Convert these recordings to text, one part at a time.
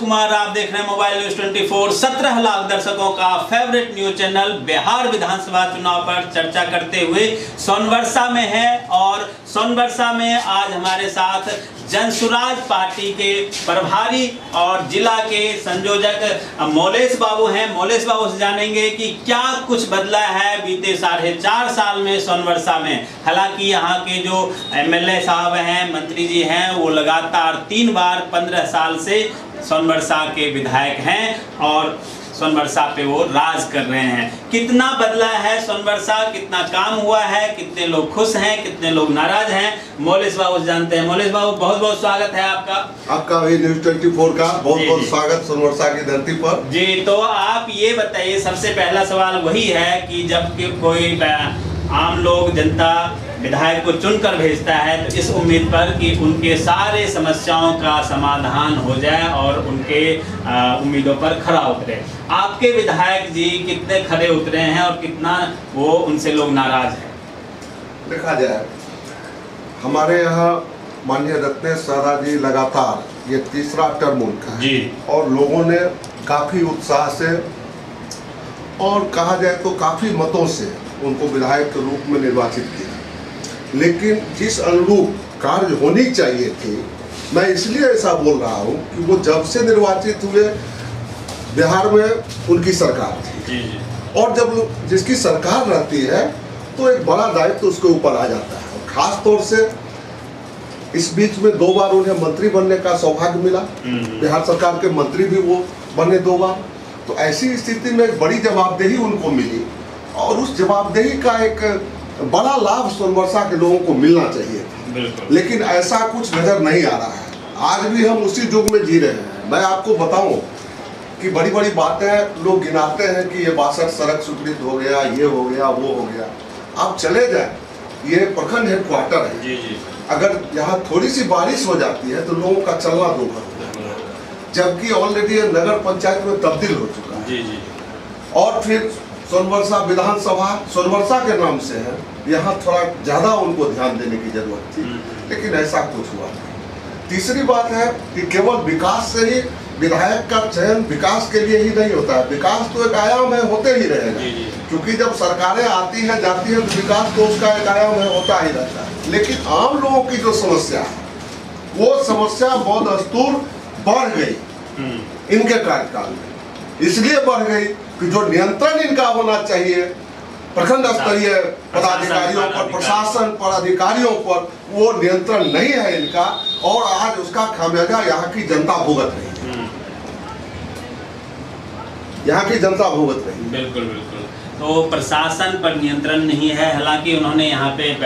कुमार, आप देख रहे हैं मोबाइल न्यूज 24। 17 लाख दर्शकों का फेवरेट न्यूज चैनल बिहार विधानसभा चुनाव पर चर्चा करते हुए सोनवर्षा में है। और सोनवर्षा में आज हमारे साथ जनसुराज पार्टी के प्रभारी और जिला के संयोजक मोलेश बाबू हैं। मोलेश बाबू से जानेंगे कि क्या कुछ बदला है बीते 4.5 साल में सोनवर्षा में। हालांकि यहाँ के जो एमएलए साहब हैं, मंत्री जी हैं, वो लगातार 3 बार 15 साल से सोनवर्षा के विधायक हैं और सोनवर्षा पे वो राज कर रहे हैं। कितना बदला है सोनवर्षा, कितना काम हुआ है, कितने लोग खुश हैं, कितने लोग नाराज हैं, मोलेश बाबू से जानते हैं। मोलेश बाबू, बहुत बहुत स्वागत है आपका भी न्यूज 24 का बहुत बहुत स्वागत सोनवर्षा की धरती पर जी। तो आप ये बताइए, सबसे पहला सवाल वही है कि जब कोई आम लोग, जनता विधायक को चुनकर भेजता है तो इस उम्मीद पर कि उनके सारे समस्याओं का समाधान हो जाए और उनके उम्मीदों पर खरा उतरे। आपके विधायक जी कितने खरे उतरे हैं और कितना वो उनसे लोग नाराज हैं? देखा जाए, हमारे यहाँ माननीय रत्नेश सारा जी लगातार ये तीसरा टर्म उनका है और लोगों ने काफ़ी उत्साह से और कहा जाए तो काफ़ी मतों से उनको विधायक के रूप में निर्वाचित किया। लेकिन जिस अनुरूप कार्य होनी चाहिए थी, मैं इसलिए ऐसा बोल रहा हूँ कि वो जब से निर्वाचित हुए बिहार में उनकी सरकार थी और जब जिसकी सरकार रहती है तो एक बड़ा दायित्व तो उसके ऊपर आ जाता है। और खास तौर से इस बीच में 2 बार उन्हें मंत्री बनने का सौभाग्य मिला, बिहार सरकार के मंत्री भी वो बने 2 बार। तो ऐसी स्थिति में एक बड़ी जवाबदेही उनको मिली और उस जवाबदेही का एक बड़ा लाभ सोनवर्षा के लोगों को मिलना चाहिए था। लेकिन ऐसा कुछ नजर नहीं आ रहा है। आज भी हम उसी युग में जी रहे हैं। मैं आपको बताऊं कि बड़ी बड़ी बातें लोग गिनाते हैं कि ये 62 सड़क स्वीकृत हो गया, ये हो गया, वो हो गया। आप चले जाए, ये प्रखंड हेडक्वार्टर है। अगर यहाँ थोड़ी सी बारिश हो जाती है तो लोगों का चलना दूभर हो जाता है, जबकि ऑलरेडी नगर पंचायत में तब्दील हो चुका है। और फिर सोनवर्षा विधानसभा सोनवर्षा के नाम से है, यहाँ थोड़ा ज़्यादा उनको ध्यान देने की जरूरत थी, लेकिन ऐसा कुछ हुआ नहीं। तीसरी बात है कि केवल विकास से ही विधायक का चयन विकास के लिए ही नहीं होता है। विकास तो एक आयाम है, होते ही रहेगा, क्योंकि जब सरकारें आती हैं जाती हैं तो विकास तो उसका एक आयाम है, होता ही रहता है। लेकिन आम लोगों की जो समस्या है वो समस्या बहुत स्तूर बढ़ गई इनके कार्यकाल में। इसलिए बढ़ गई कि जो नियंत्रण इनका होना चाहिए प्रखंड स्तरीय पदाधिकारियों पर, प्रशासन पर, अधिकारियों पर, वो नियंत्रण नहीं है इनका और आज उसका खामियाजा यहाँ की जनता भुगत रही है। यहाँ की जनता भुगत रही है। बिल्कुल बिल्कुल। तो प्रशासन पर नियंत्रण नहीं है। हालांकि उन्होंने यहाँ पे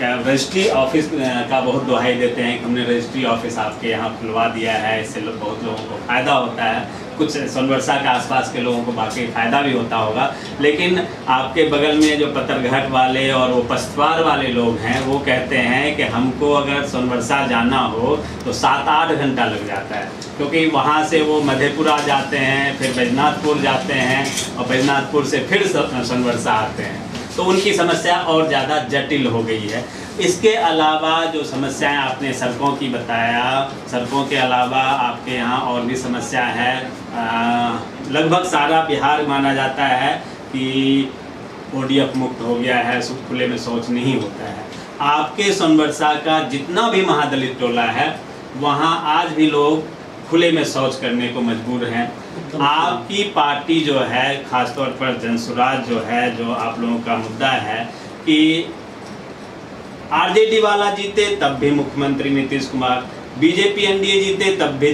रजिस्ट्री ऑफिस का बहुत दुहाई देते हैं कि हमने रजिस्ट्री ऑफिस आपके यहाँ खुलवा दिया है, इससे बहुत लोगों को फ़ायदा होता है। कुछ सोनवर्षा के आसपास के लोगों को बाकी फ़ायदा भी होता होगा, लेकिन आपके बगल में जो पत्थरघाट वाले और वो पस्तवार वाले लोग हैं वो कहते हैं कि हमको अगर सोनवर्षा जाना हो तो 7-8 घंटा लग जाता है, क्योंकि वहाँ से वो मधेपुरा जाते हैं, फिर बैजनाथपुर जाते हैं और बैजनाथपुर से फिर सोनवर्षा आते हैं। तो उनकी समस्या और ज़्यादा जटिल हो गई है। इसके अलावा जो समस्याएं आपने सड़कों की बताया, सड़कों के अलावा आपके यहाँ और भी समस्या है। लगभग सारा बिहार माना जाता है कि ODF मुक्त हो गया है, खुले में शौच नहीं होता है। आपके सोनवर्षा का जितना भी महादलित टोला है वहाँ आज भी लोग खुले में शौच करने को मजबूर हैं। आपकी पार्टी जो है, खासतौर पर जनसुराज जो है, जो आप लोगों का मुद्दा है कि RJD वाला जीते तब भी मुख्यमंत्री नीतीश कुमार, BJP NDA जीते तब भी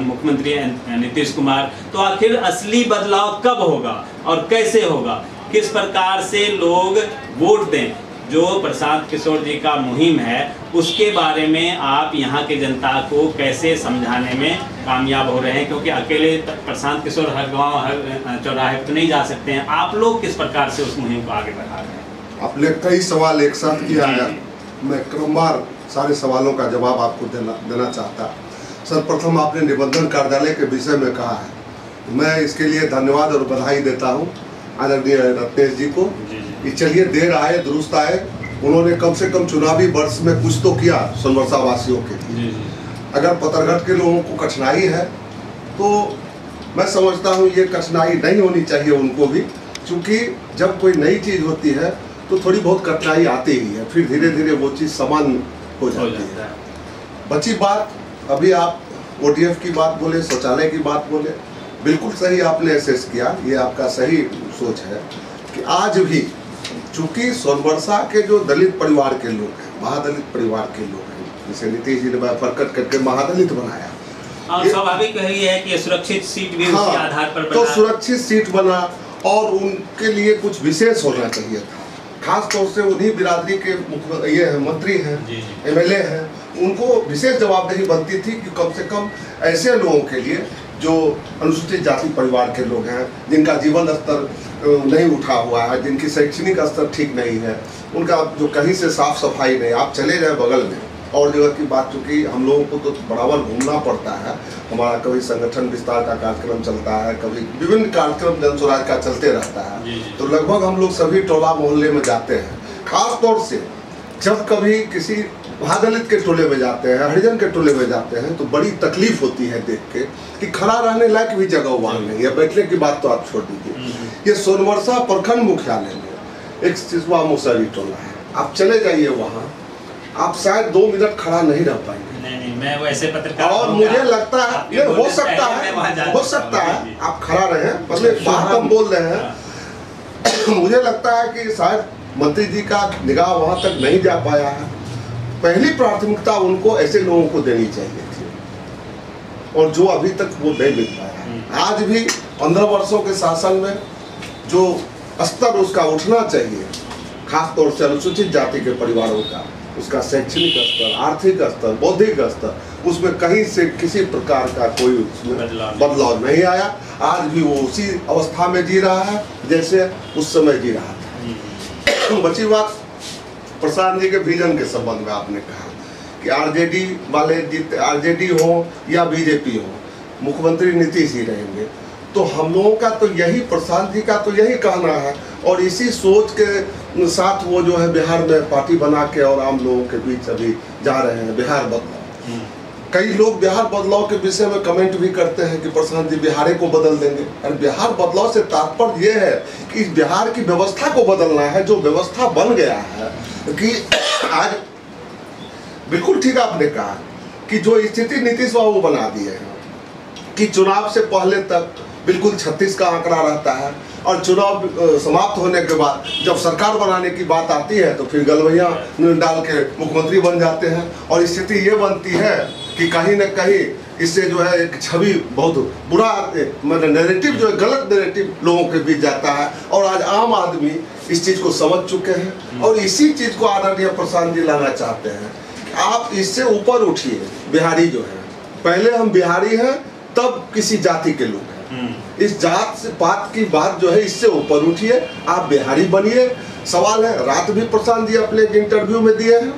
मुख्यमंत्री नीतीश कुमार। तो आखिर असली बदलाव कब होगा और कैसे होगा? किस प्रकार से लोग वोट दें? जो प्रशांत किशोर जी का मुहिम है उसके बारे में आप यहाँ के जनता को कैसे समझाने में कामयाब हो रहे हैं? क्योंकि अकेले प्रशांत किशोर हर गांव हर चौराहे पर नहीं जा सकते हैं। आप लोग किस प्रकार से उस मुहिम को आगे बढ़ा रहे हैं? आपने कई सवाल एक साथ किया है, मैं क्रमवार सारे सवालों का जवाब आपको देना चाहता। सर्वप्रथम आपने निबंधन कार्यालय के विषय में कहा है, मैं इसके लिए धन्यवाद और बधाई देता हूँ आदरणीय रत्नेश जी को कि चलिए देर आए दुरुस्त आए। उन्होंने कम से कम चुनावी वर्ष में कुछ तो किया सोनवर्षा वासियों के लिए। अगर पतरघट के लोगों को कठिनाई है तो मैं समझता हूँ ये कठिनाई नहीं होनी चाहिए उनको भी, क्योंकि जब कोई नई चीज़ होती है तो थोड़ी बहुत कठिनाई आती ही है, फिर धीरे धीरे वो चीज़ सामान्य हो जाती है। बची बात, अभी आप ODF की बात बोले, शौचालय की बात बोले, बिल्कुल सही आपने एसेस किया, ये आपका सही सोच है कि आज भी चूंकि सोनबरसा के जो दलित परिवार के लोग हैं, महादलित परिवार के लोग हैं, जैसे नीतीश जी ने प्रकट करके महादलित बनाया, स्वाभाविक है कि सुरक्षित सीट भी उसी आधार पर बना, तो सुरक्षित सीट बना और उनके लिए कुछ विशेष होना चाहिए था। खास तौर से उन्हीं बिरादरी के ये मंत्री हैं, MLA हैं, उनको विशेष जवाबदेही बनती थी कि कम से कम ऐसे लोगों के लिए जो अनुसूचित जाति परिवार के लोग हैं, जिनका जीवन स्तर नहीं उठा हुआ है, जिनकी शैक्षणिक स्तर ठीक नहीं है, उनका जो कहीं से साफ सफाई नहीं, आप चले जाए बगल में और जगह की बात, चूँकि हम लोगों को तो बराबर घूमना पड़ता है, हमारा कभी संगठन विस्तार का कार्यक्रम चलता है, कभी विभिन्न कार्यक्रम जन स्वराज का चलते रहता है, तो लगभग हम लोग सभी टोला मोहल्ले में जाते हैं। खास तौर से जब कभी किसी महादलित के टोले में जाते हैं, हरिजन के टोले में जाते हैं, तो बड़ी तकलीफ होती है देख के कि खड़ा रहने लायक भी जगह वहाँ नहीं है, बैठने की बात तो आप छोड़ दीजिए। ये सोनबरसा प्रखंड मुख्यालय में एक सिसवा मुसहरी टोला है, आप चले जाइए वहाँ, आप शायद 2 मिनट खड़ा नहीं रह पाएंगे। नहीं, मैं वैसे पत्रकार और मुझे लगता है ये हो सकता है आप खड़ा रहे, मतलब बात हम बोल रहे हैं, मुझे लगता है कि शायद मंत्री जी का निगाह वहाँ तक नहीं जा पाया है। पहली प्राथमिकता उनको ऐसे लोगों को देनी चाहिए थी, और जो अभी तक वो नहीं मिल पाया। आज भी 15 वर्षों के शासन में जो स्तर उसका उठना चाहिए, खास तौर से अनुसूचित जाति के परिवारों का, उसका शैक्षणिक स्तर, आर्थिक स्तर, बौद्धिक स्तर, उसमें कहीं से किसी प्रकार का कोई उसमें बदलाव नहीं आया। आज भी वो उसी अवस्था में जी रहा है जैसे उस समय जी रहा था। बची बात प्रसाद जी के विजन के संबंध में, आपने कहा कि आरजेडी वाले जीते, आरजेडी हो या बीजेपी हो, मुख्यमंत्री नीतीश ही रहेंगे। तो हम लोगों का तो यही, प्रसाद जी का तो यही कहना है, और इसी सोच के साथ वो जो है बिहार में पार्टी बना के और आम लोगों के बीच अभी जा रहे हैं बिहार बदलाव। कई लोग बिहार बदलाव के विषय में कमेंट भी करते हैं कि प्रशांत जी बिहार को बदल देंगे। और बिहार बदलाव से तात्पर्य ये है कि इस बिहार की व्यवस्था को बदलना है, जो व्यवस्था बन गया है कि आज बिल्कुल ठीक आपने कहा कि जो स्थिति नीतीश बाबू बना दिए हैं कि चुनाव से पहले तक बिल्कुल 36 का आंकड़ा रहता है, और चुनाव समाप्त होने के बाद जब सरकार बनाने की बात आती है तो फिर गलवैया डाल के मुख्यमंत्री बन जाते हैं। और स्थिति ये बनती है कि कहीं न कहीं इससे जो है एक छवि बहुत बुरा, मतलब नैरेटिव जो है, गलत नैरेटिव लोगों के बीच जाता है। और आज आम आदमी इस चीज़ को समझ चुके हैं, और इसी चीज़ को आदरणीय प्रशांत जी लाना चाहते हैं कि आप इससे ऊपर उठिए। बिहारी जो है, पहले हम बिहारी हैं तब किसी जाति के लोग हैं, इस जात से पात की बात जो है इससे ऊपर उठिए, आप बिहारी बनिए। सवाल है, रात भी प्रशांत जी अपने इंटरव्यू में दिए हैं,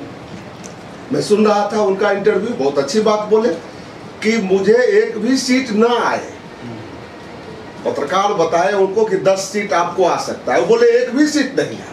मैं सुन रहा था उनका इंटरव्यू, बहुत अच्छी बात बोले कि मुझे एक भी सीट ना आए। पत्रकार बताए उनको कि 10 सीट आपको आ सकता है, बोले एक भी सीट नहीं आए,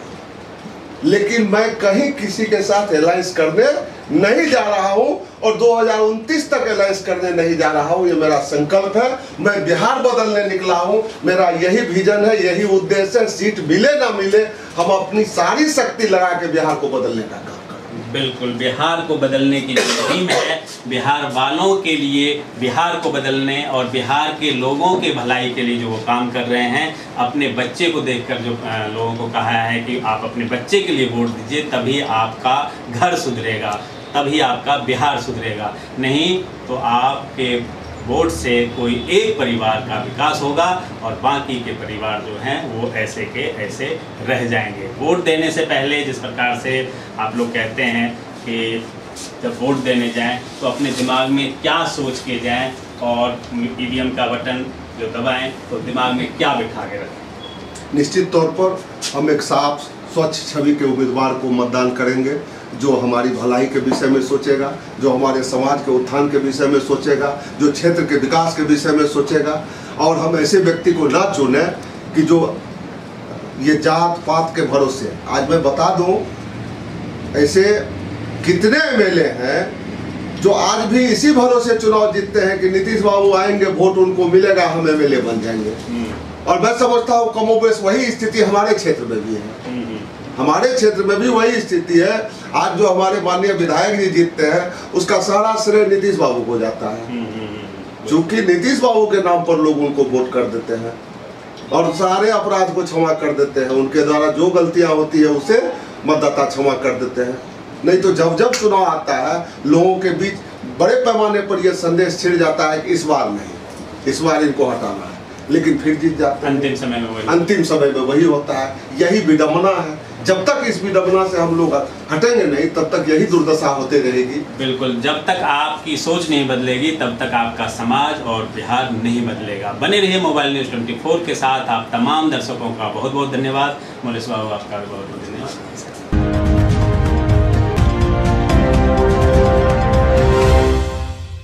लेकिन मैं कहीं किसी के साथ अलायंस करने नहीं जा रहा हूं, और 2029 तक अलायंस करने नहीं जा रहा हूं। ये मेरा संकल्प है, मैं बिहार बदलने निकला हूं, मेरा यही विजन है, यही उद्देश्य है। सीट मिले ना मिले, हम अपनी सारी शक्ति लगा के बिहार को बदलने का काम करें। बिल्कुल, बिहार को बदलने की जो मुहिम है, बिहार वालों के लिए बिहार को बदलने और बिहार के लोगों के भलाई के लिए जो वो काम कर रहे हैं, अपने बच्चे को देखकर जो लोगों को कहा है कि आप अपने बच्चे के लिए वोट दीजिए, तभी आपका घर सुधरेगा, तभी आपका बिहार सुधरेगा। नहीं तो आपके वोट से कोई एक परिवार का विकास होगा और बाकी के परिवार जो हैं वो ऐसे के ऐसे रह जाएंगे। वोट देने से पहले जिस प्रकार से आप लोग कहते हैं कि जब वोट देने जाएं तो अपने दिमाग में क्या सोच के जाएं, और ईवीएम का बटन जो दबाएं तो दिमाग में क्या बिठा के रखें। निश्चित तौर पर हम एक साफ स्वच्छ छवि के उम्मीदवार को मतदान करेंगे, जो हमारी भलाई के विषय में सोचेगा, जो हमारे समाज के उत्थान के विषय में सोचेगा, जो क्षेत्र के विकास के विषय में सोचेगा। और हम ऐसे व्यक्ति को ना चुने कि जो ये जात पात के भरोसे, आज मैं बता दूं ऐसे कितने एमएलए हैं जो आज भी इसी भरोसे चुनाव जीतते हैं कि नीतीश बाबू आएंगे, वोट उनको मिलेगा, हम एमएलए बन जाएंगे। और मैं समझता हूँ कमोबेश वही स्थिति हमारे क्षेत्र में भी है। हमारे क्षेत्र में भी वही स्थिति है। आज जो हमारे माननीय विधायक जी जीतते हैं उसका सारा श्रेय नीतीश बाबू को जाता है, क्योंकि नीतीश बाबू के नाम पर लोग उनको वोट कर देते हैं और सारे अपराध को क्षमा कर देते हैं। उनके द्वारा जो गलतियां होती है उसे मतदाता क्षमा कर देते हैं। नहीं तो जब जब चुनाव आता है लोगों के बीच बड़े पैमाने पर यह संदेश छिड़ जाता है कि इस बार नहीं, इस बार इनको हटाना है, लेकिन फिर जीत जाते हैं। अंतिम समय में वही होता है। यही विडंबना है। जब तक इस विडंबना से हम लोग हटेंगे नहीं तब तक यही दुर्दशा होती रहेगी। बिल्कुल, जब तक आपकी सोच नहीं बदलेगी तब तक आपका समाज और बिहार नहीं बदलेगा। बने रहिए मोबाइल न्यूज़ 24 के साथ। आप तमाम दर्शकों का बहुत बहुत धन्यवाद। मोलेश बाबू आपका बहुत बहुत धन्यवाद।